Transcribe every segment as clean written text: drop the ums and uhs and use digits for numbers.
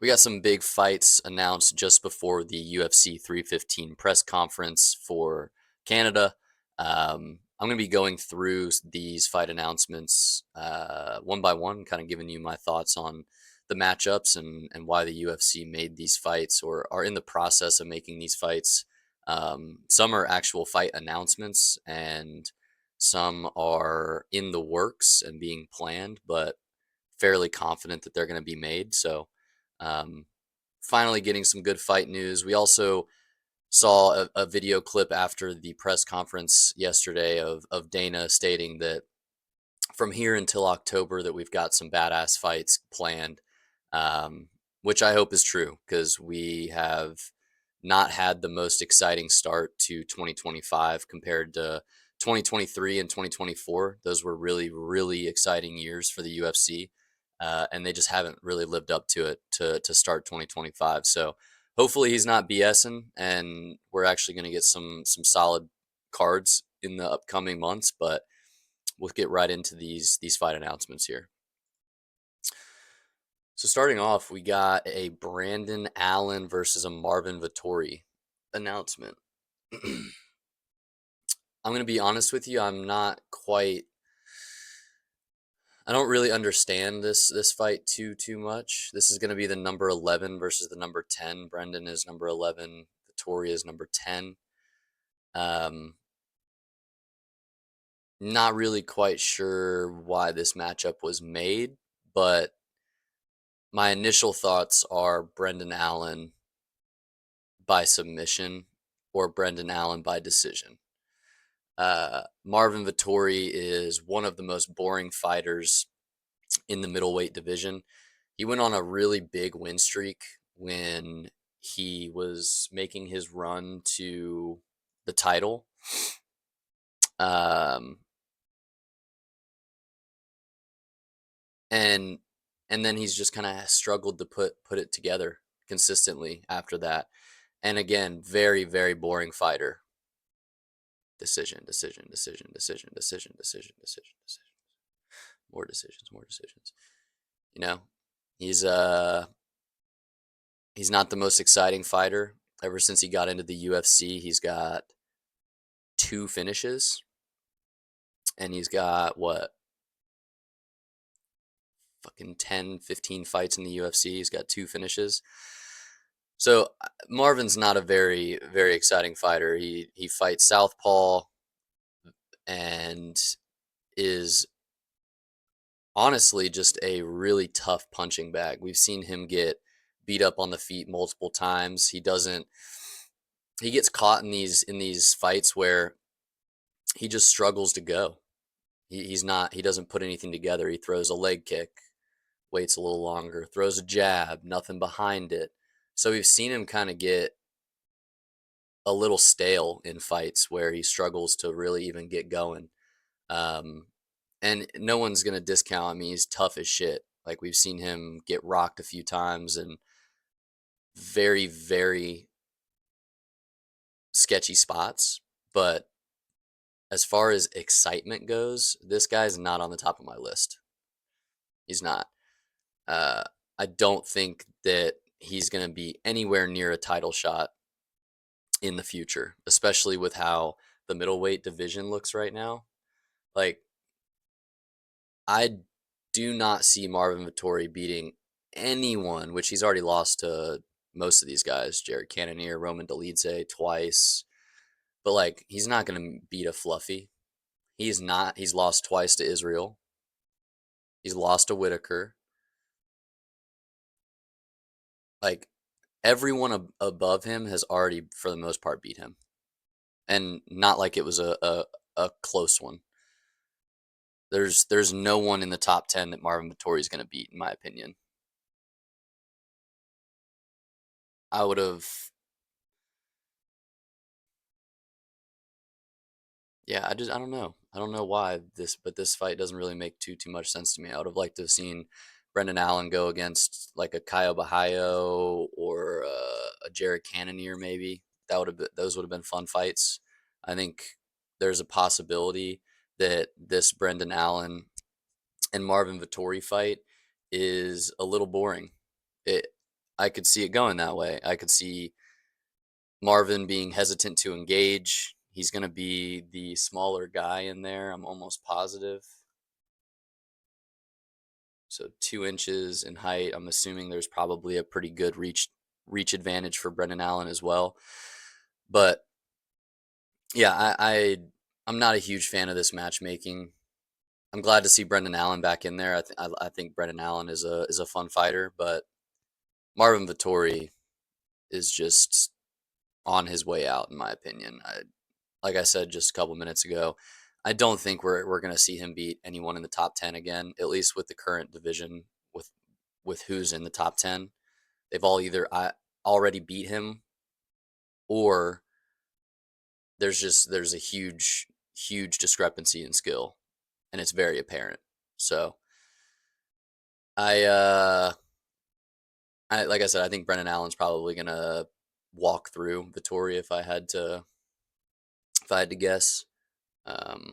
We got some big fights announced just before the UFC 315 press conference for Canada. I'm going to be going through these fight announcements one by one, kind of giving you my thoughts on the matchups and why the UFC made these fights or are in the process of making these fights. Some are actual fight announcements, and some are in the works and being planned, but fairly confident that they're going to be made. So, um, finally getting some good fight news. We also saw a video clip after the press conference yesterday of Dana stating that from here until October that we've got some badass fights planned, um, which I hope is true because we have not had the most exciting start to 2025 compared to 2023 and 2024. Those were really, really exciting years for the UFC, and they just haven't really lived up to it to start 2025. So hopefully he's not BSing, and we're actually going to get some solid cards in the upcoming months. But we'll get right into these fight announcements here. So starting off, we got a Brandon Allen versus a Marvin Vettori announcement. I'm going to be honest with you, I don't really understand this fight too much. This is going to be the number 11 versus the number 10. Brendan is number 11, Vettori is number 10. Um Not really quite sure why this matchup was made, but my initial thoughts are Brendan Allen by submission or Brendan Allen by decision. Marvin Vettori is one of the most boring fighters in the middleweight division. He went on a really big win streak when he was making his run to the title. Um, and and then he's just kind of struggled to put it together consistently after that. And again, very boring fighter. Decision. More decisions. You know, he's uh he's not the most exciting fighter. Ever since he got into the UFC, he's got 2 finishes, and he's got what, fucking 10, 15 fights in the UFC. He's got 2 finishes. So Marvin's not a very exciting fighter. He fights southpaw and is honestly just a really tough punching bag. We've seen him get beat up on the feet multiple times. He gets caught in these fights where he just struggles to go. He doesn't put anything together. He throws a leg kick, waits a little longer, throws a jab, nothing behind it. So we've seen him kind of get a little stale in fights where he struggles to really even get going. Um, and no one's gonna discount. I mean, he's tough as shit. Like, we've seen him get rocked a few times and very sketchy spots. But as far as excitement goes, this guy's not on the top of my list. He's not. Uh, I don't think that he's gonna be anywhere near a title shot in the future, especially with how the middleweight division looks right now. Like, I do not see Marvin Vettori beating anyone, which he's already lost to most of these guys, Jared Cannonier, Roman Dolidze twice. But like, he's not going to beat a fluffy. He's not. He's lost twice to Israel. He's lost to Whittaker. Like, everyone above him has already, for the most part, beat him, and not like it was a close one. There's no one in the top 10 that Marvin Vettori is going to beat, in my opinion. I would have, yeah, I don't know. I don't know why but this fight doesn't really make too much sense to me. I would have liked to have seen Brendan Allen go against like a Caio Bahayo or a Jared Cannonier maybe. Those would have been fun fights. I think there's a possibility that this Brendan Allen and Marvin Vettori fight is a little boring. It I could see it going that way. I could see Marvin being hesitant to engage. He's going to be the smaller guy in there, I'm almost positive. So 2 inches in height. I'm assuming there's probably a pretty good reach advantage for Brendan Allen as well. But yeah, I'm not a huge fan of this matchmaking. I'm glad to see Brendan Allen back in there. I think Brendan Allen is a fun fighter, but Marvin Vettori is just on his way out, in my opinion. Like I said just a couple minutes ago, I don't think we're going to see him beat anyone in the top 10 again, at least with the current division with who's in the top 10. They've all either already beat him, or there's a huge discrepancy in skill, and it's very apparent. So I like I said, I think Brendan Allen's probably gonna walk through Vittori if I had to guess.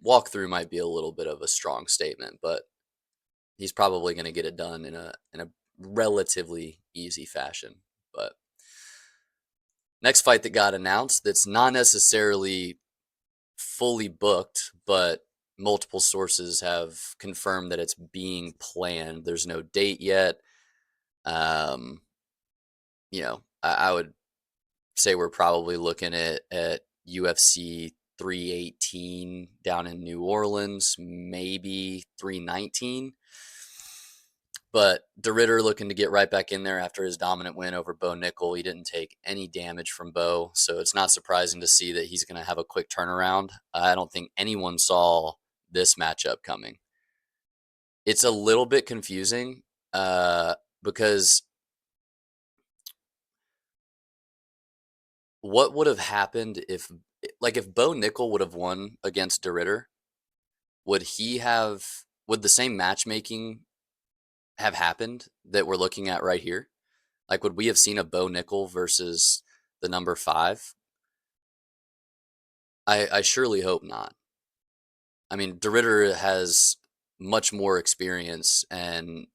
Walk through might be a little bit of a strong statement, but he's probably going to get it done in a relatively easy fashion. But next fight that got announced, that's not necessarily fully booked, but multiple sources have confirmed that it's being planned. There's no date yet. Um, I would say we're probably looking at UFC 318 down in New Orleans, maybe 319. But DeRitter looking to get right back in there after his dominant win over Bo Nickel. He didn't take any damage from Bo, so it's not surprising to see that he's going to have a quick turnaround. I don't think anyone saw this matchup coming. It's a little bit confusing because what would have happened if Bo Nickel would have won against DeRitter? Would the same matchmaking have happened that we're looking at right here? Like, would we have seen a Bo Nickel versus the number 5? I surely hope not. I mean, DeRitter has much more experience and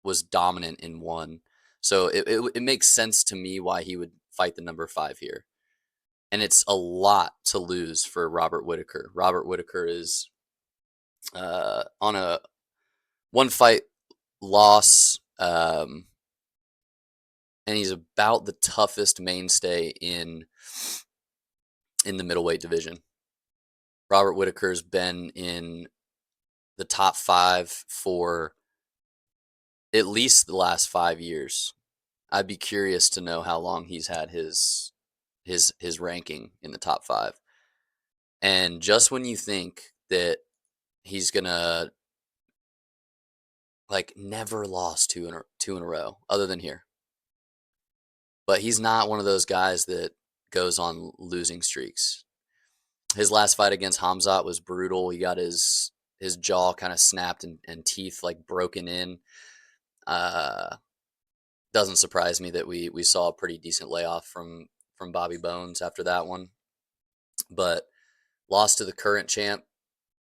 was dominant in one. So it makes sense to me why he would fight the number 5 here. And it's a lot to lose for Robert Whittaker. Robert Whittaker is on a one fight loss, and he's about the toughest mainstay in the middleweight division. Robert Whittaker's been in the top 5 for at least the last 5 years. I'd be curious to know how long he's had his ranking in the top 5. And just when you think that he's gonna never lost two in a row, other than here, but he's not one of those guys that goes on losing streaks. His last fight against Hamzat was brutal. He got his jaw kind of snapped and teeth broken in. Doesn't surprise me that we saw a pretty decent layoff from Bobby Bones after that one, but lost to the current champ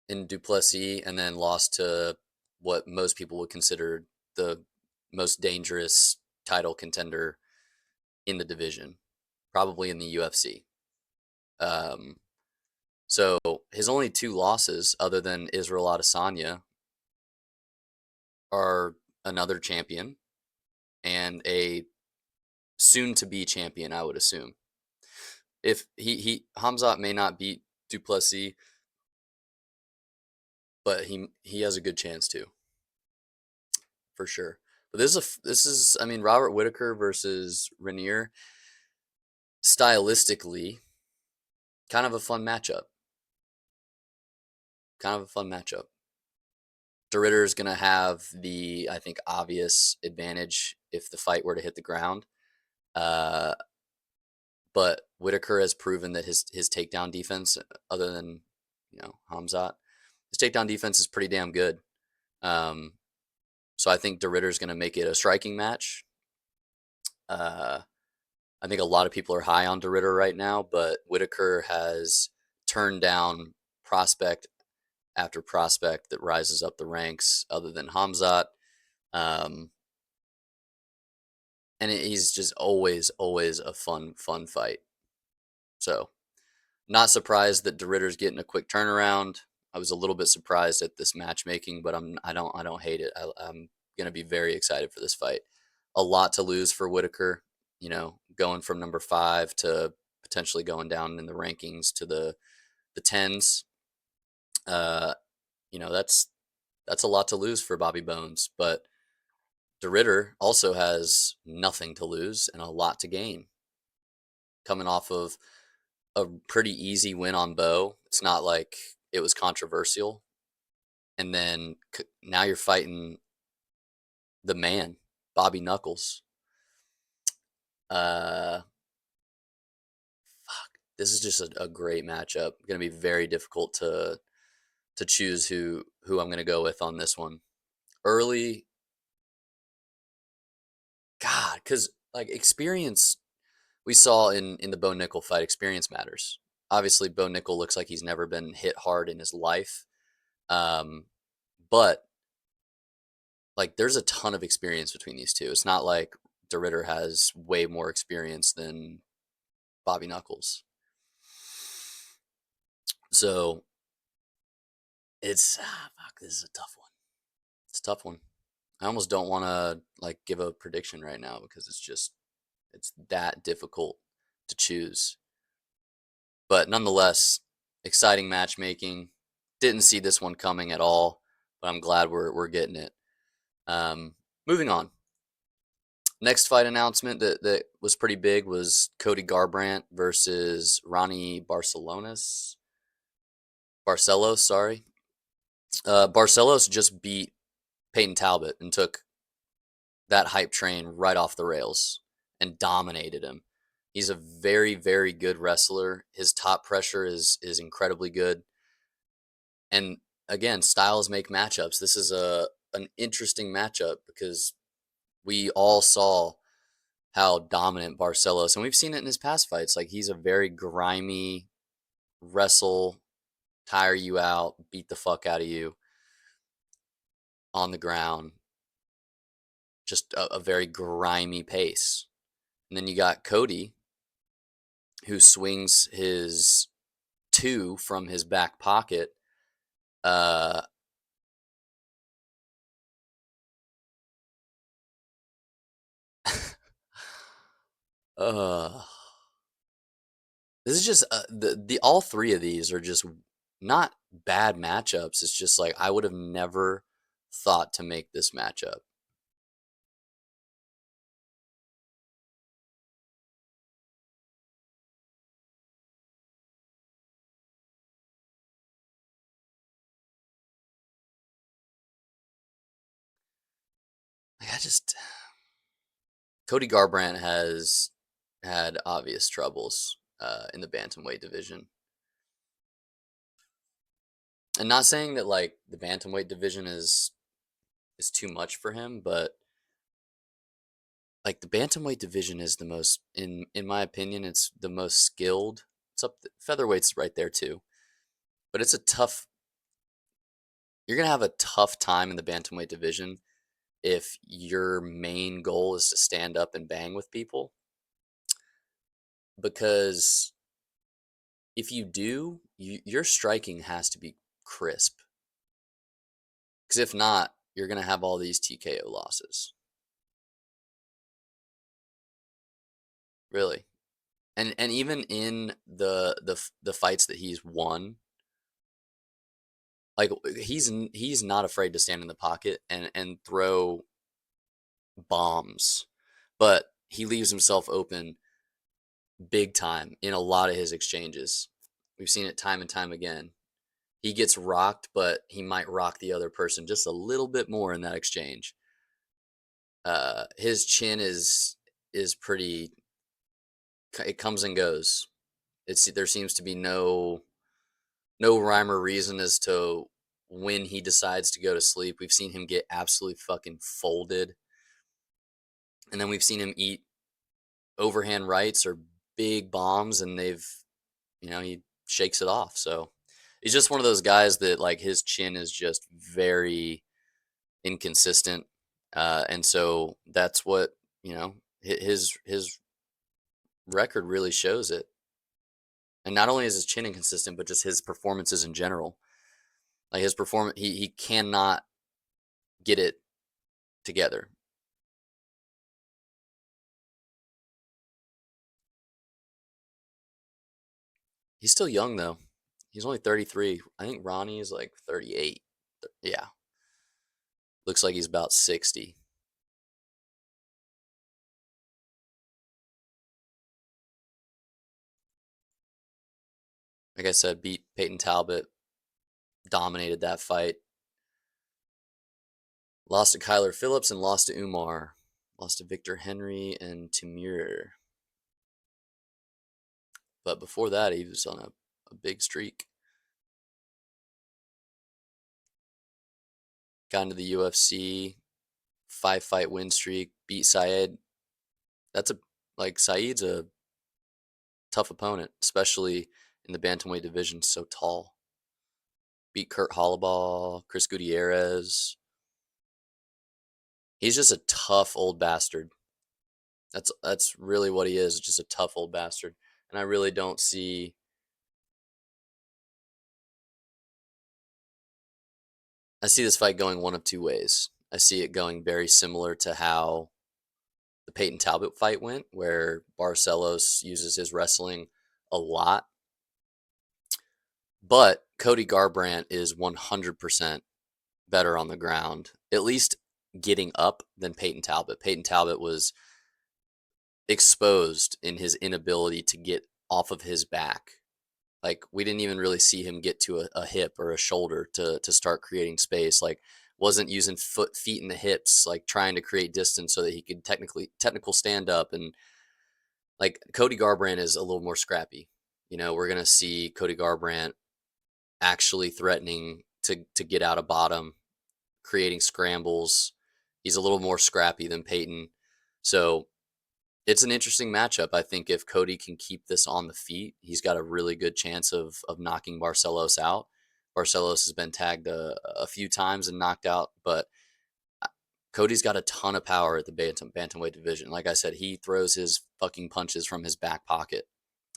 in Duplessis, and then lost to what most people would consider the most dangerous title contender in the division, probably in the UFC. So his only 2 losses, other than Israel Adesanya, are another champion and a soon-to-be champion, I would assume. If Hamzat may not beat Duplessis, but he has a good chance to, for sure. But this is I mean, Robert Whittaker versus Rainier, stylistically, kind of a fun matchup. DeRitter is going to have the, I think, obvious advantage if the fight were to hit the ground. But Whittaker has proven that his takedown defense, other than Hamzat, his takedown defense is pretty damn good. So I think DeRitter is going to make it a striking match. I think a lot of people are high on DeRitter right now, but Whittaker has turned down prospect after prospect that rises up the ranks, other than Hamzat. And and he's just always a fun fight. So not surprised that DeRitter's getting a quick turnaround. I was a little bit surprised at this matchmaking, but I don't hate it. I'm gonna be very excited for this fight. A lot to lose for Whittaker, going from number 5 to potentially going down in the rankings to the tens. Uh, that's a lot to lose for Bobby Bones, but DeRitter also has nothing to lose and a lot to gain. Coming off of a pretty easy win on Bo, it's not like it was controversial. And then now you're fighting the man, Bobby Knuckles. Fuck, this is just a great matchup. Going to be very difficult to choose who I'm going to go with on this one. Early, God, because like experience, we saw in the Bo Nickel fight, experience matters. Obviously, Bo Nickel looks like he's never been hit hard in his life, but like there's a ton of experience between these two. It's not like DeRitter has way more experience than Bobby Knuckles. So it's fuck, this is a tough one. It's a tough one. I almost don't want to like give a prediction right now because it's that difficult to choose. But nonetheless, exciting matchmaking. Didn't see this one coming at all, but I'm glad we're getting it. Moving on. Next fight announcement that was pretty big was Cody Garbrandt versus Ronnie Barcelos, sorry. Barcelos just beat Peyton Talbot and took that hype train right off the rails and dominated him. He's a very, very good wrestler. His top pressure is incredibly good. And again, styles make matchups. This is an interesting matchup because we all saw how dominant Barcelos, and we've seen it in his past fights. Like he's a very grimy wrestle, tire you out, beat the fuck out of you on the ground. Just a very grimy pace. And then you got Cody, who swings his 2 from his back pocket. Uh, uh, this is just the all 3 of these are just not bad matchups. It's just like I would have never thought to make this matchup. Like I just Cody Garbrandt has had obvious troubles in the bantamweight division. And not saying that like the bantamweight division is too much for him, but like the bantamweight division is the most in my opinion, it's the most skilled. It's up featherweight's right there too. But it's a tough you're going to have a tough time in the bantamweight division if your main goal is to stand up and bang with people, because if you do, your striking has to be crisp. Because if not, you're going to have all these TKO losses. Really. And even in the fights that he's won, like he's not afraid to stand in the pocket and throw bombs, but he leaves himself open big time in a lot of his exchanges. We've seen it time and time again. He gets rocked, but he might rock the other person just a little bit more in that exchange. His chin is pretty. It comes and goes. There seems to be no rhyme or reason as to when he decides to go to sleep. We've seen him get absolutely fucking folded, and then we've seen him eat overhand rights or big bombs, and he shakes it off. So he's just one of those guys that like his chin is just very inconsistent, and so that's what His record really shows it. And not only is his chin inconsistent, but just his performances in general. Like his performance, he cannot get it together. He's still young though. He's only 33. I think Ronnie is like 38. Yeah, looks like he's about 60. Like I said, beat Peyton Talbot, dominated that fight. Lost to Kyler Phillips and lost to Umar. Lost to Victor Henry and Timur. But before that, he was on a big streak. Got into the UFC, 5-fight win streak, beat Saeed. That's a Saeed's a tough opponent, especially in the bantamweight division, so tall. Beat Kurt Holloway, Chris Gutierrez. He's just a tough old bastard. That's really what he is, just a tough old bastard. And I really don't see I see this fight going one of two ways. I see it going very similar to how the Peyton Talbot fight went, where Barcelos uses his wrestling a lot. But Cody Garbrandt is 100% better on the ground, at least getting up, than Peyton Talbot. Peyton Talbot was exposed in his inability to get off of his back. Like we didn't even really see him get to a hip or a shoulder to start creating space. Like wasn't using feet in the hips, like trying to create distance so that he could technical stand up. And like Cody Garbrandt is a little more scrappy. We're gonna see Cody Garbrandt actually threatening to get out of bottom, creating scrambles. He's a little more scrappy than Peyton. So it's an interesting matchup. I think if Cody can keep this on the feet, he's got a really good chance of knocking Barcelos out. Barcelos has been tagged a few times and knocked out, but Cody's got a ton of power at the bantamweight division. Like I said, he throws his fucking punches from his back pocket,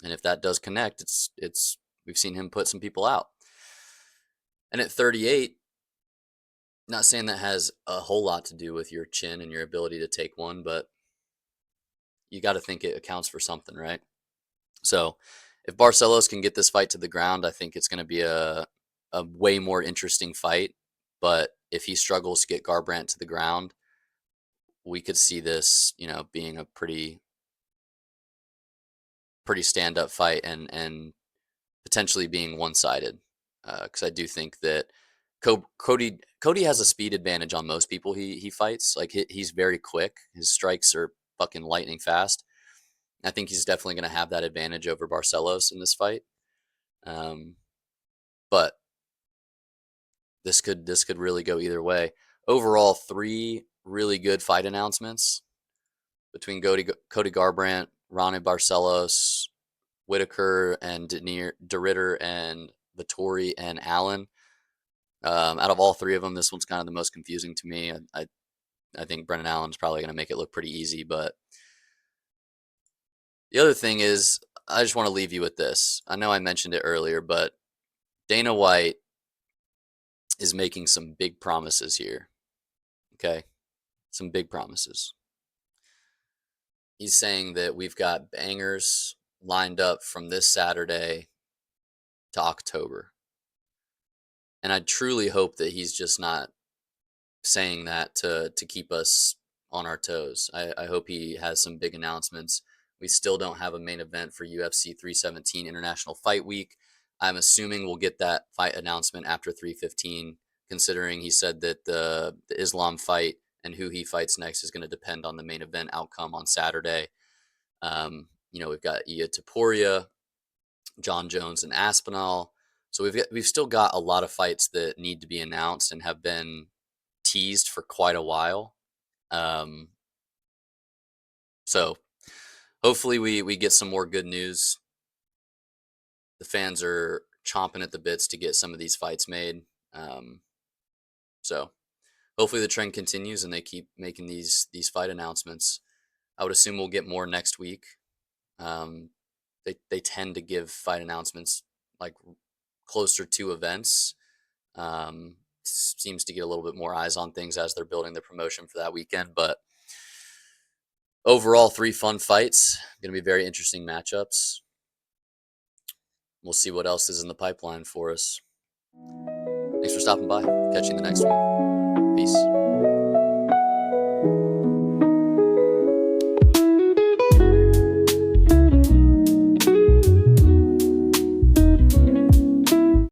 and if that does connect, it's we've seen him put some people out. And at 38, not saying that has a whole lot to do with your chin and your ability to take one, but you got to think it accounts for something, right? So if Barcelos can get this fight to the ground, I think it's going to be a way more interesting fight. But if he struggles to get Garbrandt to the ground, we could see this, being a pretty stand up fight and potentially being one sided. Because I do think that Cody has a speed advantage on most people he fights. Like he's very quick. His strikes are fucking lightning fast. I think he's definitely going to have that advantage over Barcelos in this fight. But this could really go either way. Overall, 3 really good fight announcements between Cody Garbrandt, Ronnie Barcelos, Whittaker, and DeRitter, and Vettori, and Allen. Out of all 3 of them, this one's kind of the most confusing to me. I think Brendan Allen's probably going to make it look pretty easy, but the other thing is, I just want to leave you with this. I know I mentioned it earlier, but Dana White is making some big promises here. Okay? Some big promises. He's saying that we've got bangers lined up from this Saturday to October. And I truly hope that he's just not saying that to keep us on our toes. I hope he has some big announcements. We still don't have a main event for UFC 317 International Fight Week. I'm assuming we'll get that fight announcement after 315, considering he said that the Islam fight and who he fights next is going to depend on the main event outcome on Saturday. We've got Ilia Topuria, John Jones, and Aspinall. So we've still got a lot of fights that need to be announced and have been teased for quite a while. So hopefully we get some more good news. The fans are chomping at the bits to get some of these fights made. So hopefully the trend continues and they keep making these fight announcements. I would assume we'll get more next week. They tend to give fight announcements like closer to events. Seems to get a little bit more eyes on things as they're building the promotion for that weekend. But overall, 3 fun fights. Going to be very interesting matchups. We'll see what else is in the pipeline for us. Thanks for stopping by. Catch you in the next one. Peace.